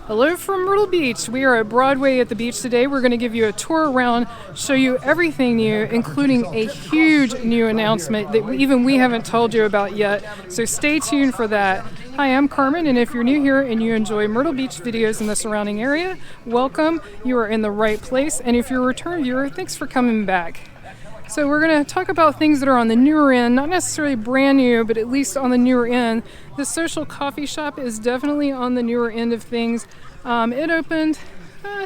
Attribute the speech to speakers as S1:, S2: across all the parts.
S1: Hello from Myrtle Beach. We are at Broadway at the beach today. We're going to give you a tour around, show you everything new, including a huge new announcement that even we haven't told you about yet. So stay tuned for that. Hi, I'm Carmen, and if you're new here and you enjoy Myrtle Beach videos in the surrounding area, welcome. You are in the right place. And if you're a return viewer, thanks for coming back. So we're going to talk about things that are on the newer end, not necessarily brand new, but at least on the newer end. The social coffee shop is definitely on the newer end of things. It opened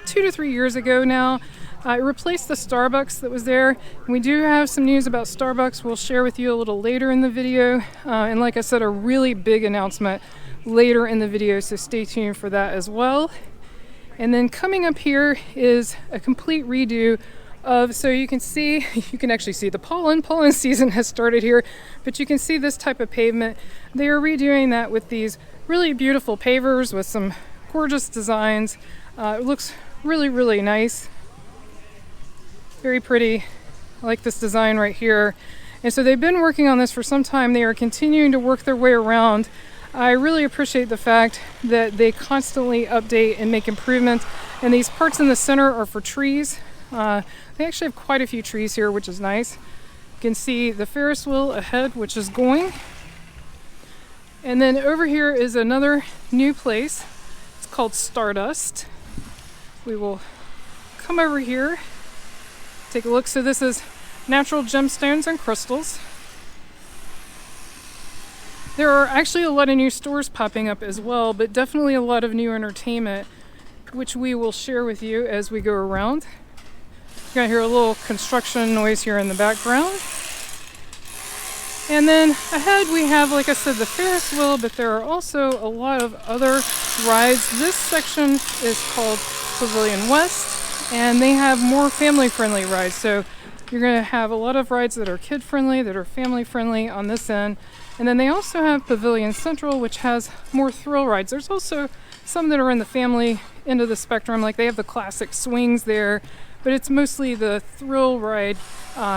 S1: 2 to 3 years ago now. It replaced the Starbucks that was there. And we do have some news about Starbucks we'll share with you a little later in the video. And like I said, a really big announcement later in the video, so stay tuned for that as well. And then coming up here is a complete redo so you can actually see the pollen season has started here, but you can see this type of pavement. They are redoing that with these really beautiful pavers with some gorgeous designs. It looks really, really nice. Very pretty. I like this design right here. And so they've been working on this for some time. They are continuing to work their way around. I really appreciate the fact that they constantly update and make improvements. And these parts in the center are for trees. They actually have quite a few trees here, which is nice. You can see the Ferris wheel ahead, which is going. And then over here is another new place. It's called Stardust. We will come over here, take a look. So this is natural gemstones and crystals. There are actually a lot of new stores popping up as well, but definitely a lot of new entertainment, which we will share with you as we go around. You're gonna hear a little construction noise here in the background. And then ahead we have, like I said, the Ferris wheel, but there are also a lot of other rides. This section is called Pavilion West, and they have more family-friendly rides. So you're gonna have a lot of rides that are kid-friendly, that are family-friendly on this end. And then they also have Pavilion Central, which has more thrill rides. There's also some that are in the family end of the spectrum, like they have the classic swings there, but it's mostly the thrill ride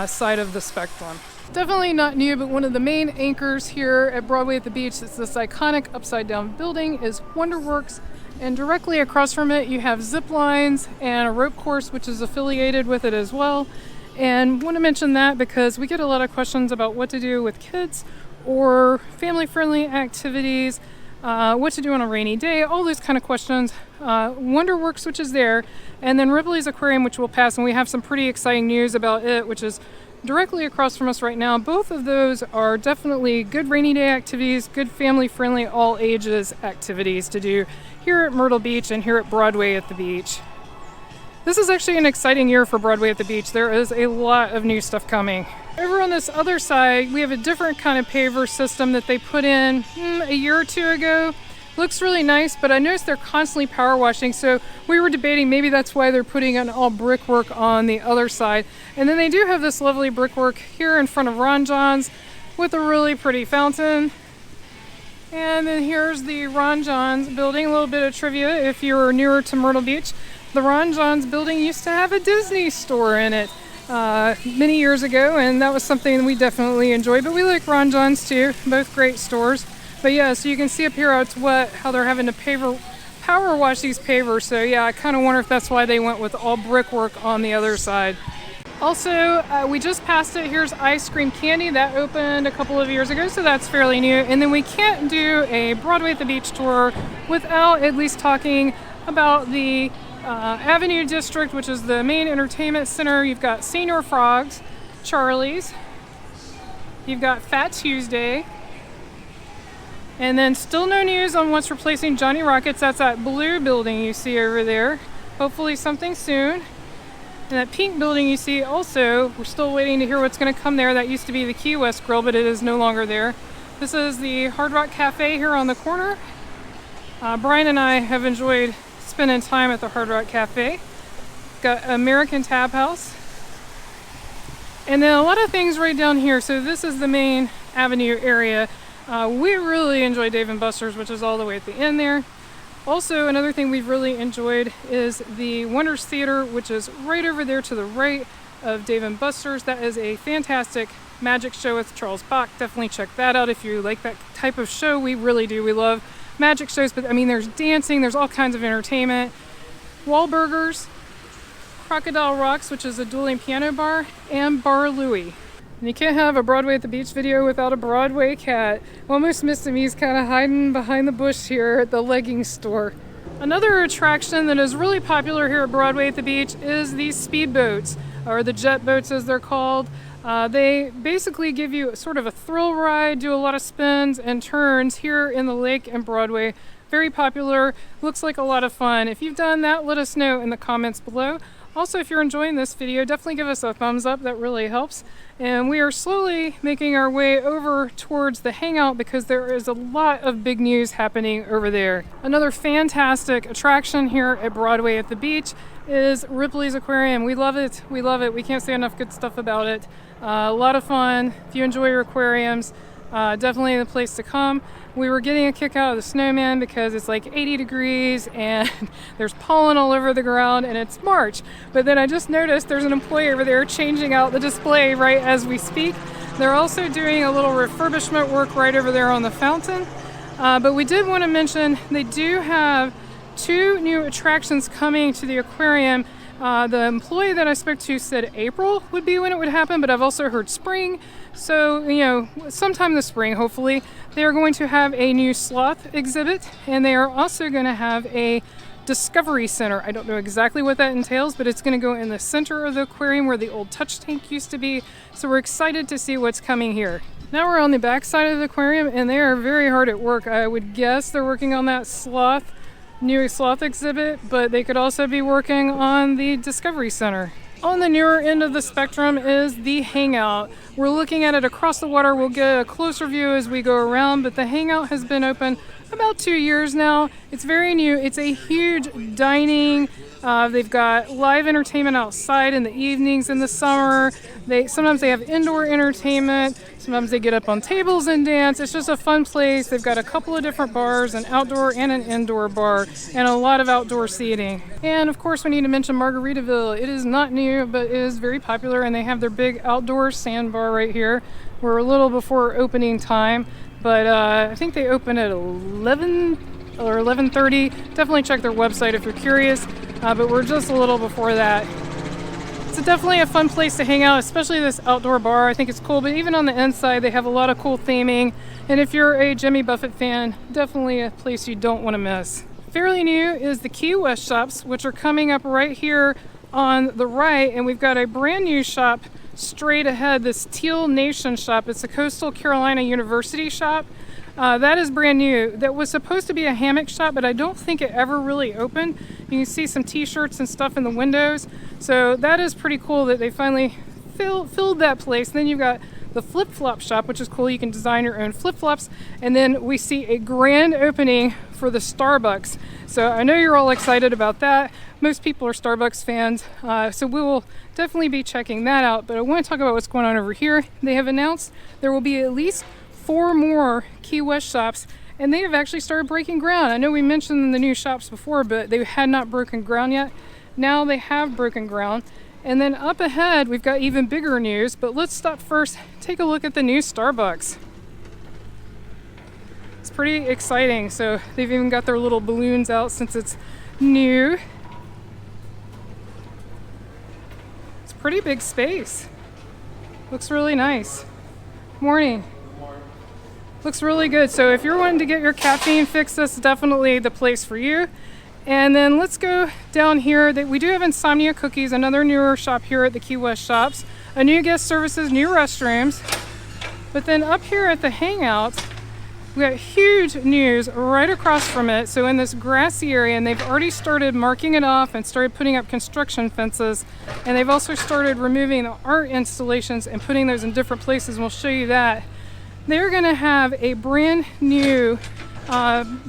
S1: side of the spectrum. Definitely not new, but one of the main anchors here at Broadway at the beach, it's this iconic upside down building, is WonderWorks. And directly across from it, you have zip lines and a rope course, which is affiliated with it as well. And want to mention that because we get a lot of questions about what to do with kids or family-friendly activities, what to do on a rainy day, all those kind of questions. WonderWorks, which is there, and then Ripley's Aquarium, which will pass, and we have some pretty exciting news about it, which is directly across from us right now. Both of those are definitely good rainy day activities, good family-friendly, all ages activities to do here at Myrtle Beach and here at Broadway at the beach. This is actually an exciting year for Broadway at the beach. There is a lot of new stuff coming. Over on this other side, we have a different kind of paver system that they put in a year or two ago. Looks really nice, but I noticed they're constantly power washing, so we were debating maybe that's why they're putting an all brickwork on the other side. And then they do have this lovely brickwork here in front of Ron John's with a really pretty fountain. And then here's the Ron John's building. A little bit of trivia if you're newer to Myrtle Beach. The Ron John's building used to have a Disney store in it many years ago, and that was something we definitely enjoyed. But we like Ron John's too, both great stores. But yeah, so you can see up here how they're having to power wash these pavers. So yeah, I kind of wonder if that's why they went with all brickwork on the other side. Also, we just passed it. Here's Ice Cream Candy. That opened a couple of years ago, so that's fairly new. And then we can't do a Broadway at the Beach tour without at least talking about the Avenue District, which is the main entertainment center. You've got Senior Frogs, Charlie's. You've got Fat Tuesday. And then still no news on what's replacing Johnny Rockets. That's that blue building you see over there. Hopefully something soon. And that pink building you see also, we're still waiting to hear what's going to come there. That used to be the Key West Grill, but it is no longer there. This is the Hard Rock Cafe here on the corner. Brian and I have enjoyed spending time at the Hard Rock Cafe. Got American Tap House. And then a lot of things right down here. So this is the main avenue area. We really enjoy Dave & Buster's, which is all the way at the end there. Also, another thing we've really enjoyed is the Wonders Theater, which is right over there to the right of Dave & Buster's. That is a fantastic magic show with Charles Bach. Definitely check that out if you like that type of show. We really do. We love magic shows, but I mean, there's dancing, there's all kinds of entertainment. Wahlburgers, Crocodile Rocks, which is a dueling piano bar, and Bar Louie. And you can't have a Broadway at the Beach video without a Broadway cat. Almost missed him. He's kind of hiding behind the bush here at the leggings store. Another attraction that is really popular here at Broadway at the Beach is these speedboats, or the jet boats as they're called. They basically give you sort of a thrill ride, do a lot of spins and turns here in the lake and Broadway. Very popular, looks like a lot of fun. If you've done that, let us know in the comments below. Also, if you're enjoying this video, definitely give us a thumbs up, that really helps. And we are slowly making our way over towards the Hangout because there is a lot of big news happening over there. Another fantastic attraction here at Broadway at the Beach is Ripley's Aquarium. We love it, we love it. We can't say enough good stuff about it. A lot of fun. If you enjoy your aquariums, definitely the place to come. We were getting a kick out of the snowman because it's like 80 degrees and there's pollen all over the ground and it's March. But then I just noticed there's an employee over there changing out the display right as we speak. They're also doing a little refurbishment work right over there on the fountain. But we did want to mention they do have 2 new attractions coming to the aquarium. The employee that I spoke to said April would be when it would happen, but I've also heard spring. So, you know, sometime this spring, hopefully, they are going to have a new sloth exhibit, and they are also going to have a Discovery Center. I don't know exactly what that entails, but it's going to go in the center of the aquarium where the old touch tank used to be. So we're excited to see what's coming here. Now we're on the back side of the aquarium, and they are very hard at work. I would guess they're working on that new sloth exhibit, but they could also be working on the Discovery Center. On the newer end of the spectrum is the Hangout. We're looking at it across the water. We'll get a closer view as we go around, but the Hangout has been open about 2 years now. It's very new. It's a huge dining. They've got live entertainment outside in the evenings in the summer. Sometimes they have indoor entertainment. Sometimes they get up on tables and dance. It's just a fun place. They've got a couple of different bars, an outdoor and an indoor bar, and a lot of outdoor seating. And of course, we need to mention Margaritaville. It is not new, but it is very popular, and they have their big outdoor sandbar right here. We're a little before opening time, but I think they open at 11 or 11:30. Definitely check their website if you're curious, but we're just a little before that. It's definitely a fun place to hang out, especially this outdoor bar. I think it's cool, but even on the inside, they have a lot of cool theming. And if you're a Jimmy Buffett fan, definitely a place you don't want to miss. Fairly new is the Key West shops, which are coming up right here on the right. And we've got a brand new shop straight ahead, this Teal Nation shop. It's a Coastal Carolina University shop. That is brand new. That was supposed to be a hammock shop, but I don't think it ever really opened. You can see some t-shirts and stuff in the windows. So that is pretty cool that they finally filled that place. Then you've got the flip-flop shop, which is cool. You can design your own flip-flops. And then we see a grand opening for the Starbucks. So I know you're all excited about that. Most people are Starbucks fans. So we will definitely be checking that out. But I want to talk about what's going on over here. They have announced there will be at least 4 more Key West shops, and they have actually started breaking ground. I know we mentioned the new shops before, but they had not broken ground yet. Now they have broken ground. And then up ahead, we've got even bigger news, but let's stop first, take a look at the new Starbucks. It's pretty exciting. So they've even got their little balloons out since it's new. It's a pretty big space. Looks really nice. Morning. Looks really good. So if you're wanting to get your caffeine fix, that's definitely the place for you. And then let's go down here. We do have Insomnia Cookies, another newer shop here at the Key West shops. A new guest services, new restrooms. But then up here at the Hangout, we got huge news right across from it. So in this grassy area, and they've already started marking it off and started putting up construction fences. And they've also started removing the art installations and putting those in different places. And we'll show you that. They're going to have a brand new,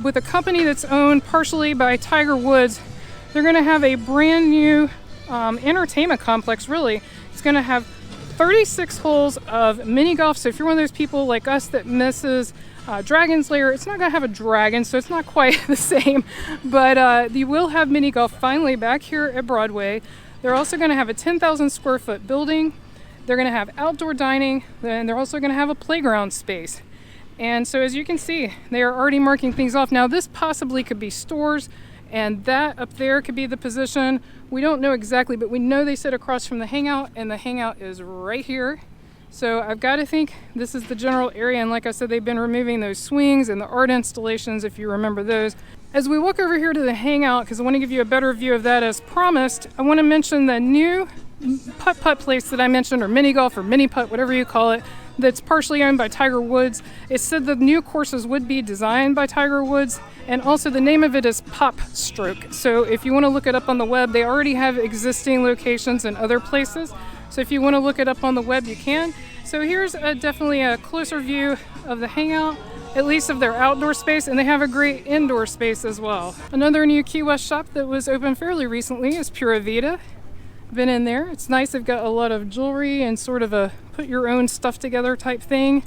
S1: with a company that's owned partially by Tiger Woods, they're going to have a brand new entertainment complex, really. It's going to have 36 holes of mini golf. So if you're one of those people like us that misses Dragon's Lair, it's not going to have a dragon, so it's not quite the same. But you will have mini golf finally back here at Broadway. They're also going to have a 10,000 square foot building. They're going to have outdoor dining, and they're also going to have a playground space. And so as you can see, they are already marking things off. Now this possibly could be stores, and that up there could be the position. We don't know exactly, but we know they sit across from the Hangout, and the Hangout is right here. So I've got to think this is the general area, and like I said, they've been removing those swings and the art installations, if you remember those. As we walk over here to the Hangout, because I want to give you a better view of that as promised, I want to mention the new putt-putt place that I mentioned, or mini golf or mini putt, whatever you call it, that's partially owned by Tiger Woods. It said the new courses would be designed by Tiger Woods, and also the name of it is PopStroke. So if you want to look it up on the web, they already have existing locations in other places. So if you want to look it up on the web, you can. So here's definitely a closer view of the Hangout, at least of their outdoor space, and they have a great indoor space as well. Another new Key West shop that was open fairly recently is Pura Vida. Been in there. It's nice. They've got a lot of jewelry and sort of a put your own stuff together type thing.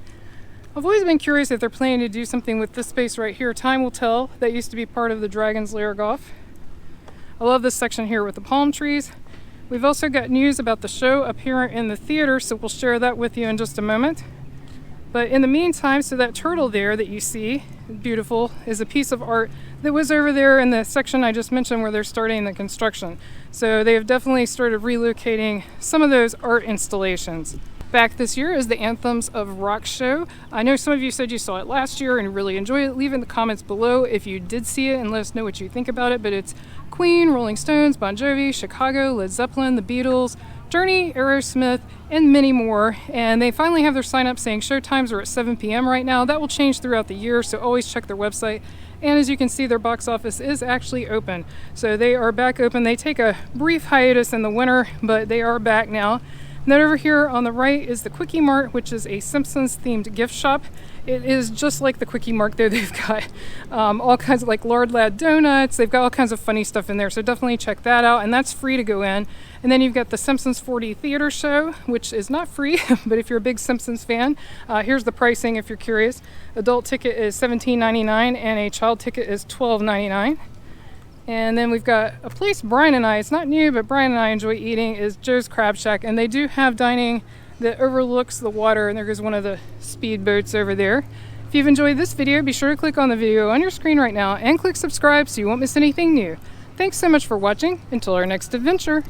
S1: I've always been curious if they're planning to do something with this space right here. Time will tell. That used to be part of the Dragon's Lair Golf. I love this section here with the palm trees. We've also got news about the show up here in the theater, so we'll share that with you in just a moment. But in the meantime, so that turtle there that you see, beautiful, is a piece of art that was over there in the section I just mentioned where they're starting the construction. So they have definitely started relocating some of those art installations. Back this year is the Anthems of Rock show. I know some of you said you saw it last year and really enjoyed it. Leave in the comments below if you did see it and let us know what you think about it. But it's Queen, Rolling Stones, Bon Jovi, Chicago, Led Zeppelin, the Beatles, Journey, Aerosmith, and many more. And they finally have their sign up saying show times are at 7 p.m. right now. That will change throughout the year, so always check their website. And as you can see, their box office is actually open. So they are back open. They take a brief hiatus in the winter, but they are back now. And then over here on the right is the Quickie Mart, which is a Simpsons themed gift shop. It is just like the Quickie Mart there. They've got all kinds of like Lard Lad donuts. They've got all kinds of funny stuff in there. So definitely check that out. And that's free to go in. And then you've got the Simpsons 4D Theater Show, which is not free, but if you're a big Simpsons fan, here's the pricing if you're curious. Adult ticket is $17.99 and a child ticket is $12.99. And then we've got a place Brian and I, it's not new, but Brian and I enjoy eating, is Joe's Crab Shack. And they do have dining that overlooks the water, and there goes one of the speedboats over there. If you've enjoyed this video, be sure to click on the video on your screen right now and click subscribe so you won't miss anything new. Thanks so much for watching. Until our next adventure.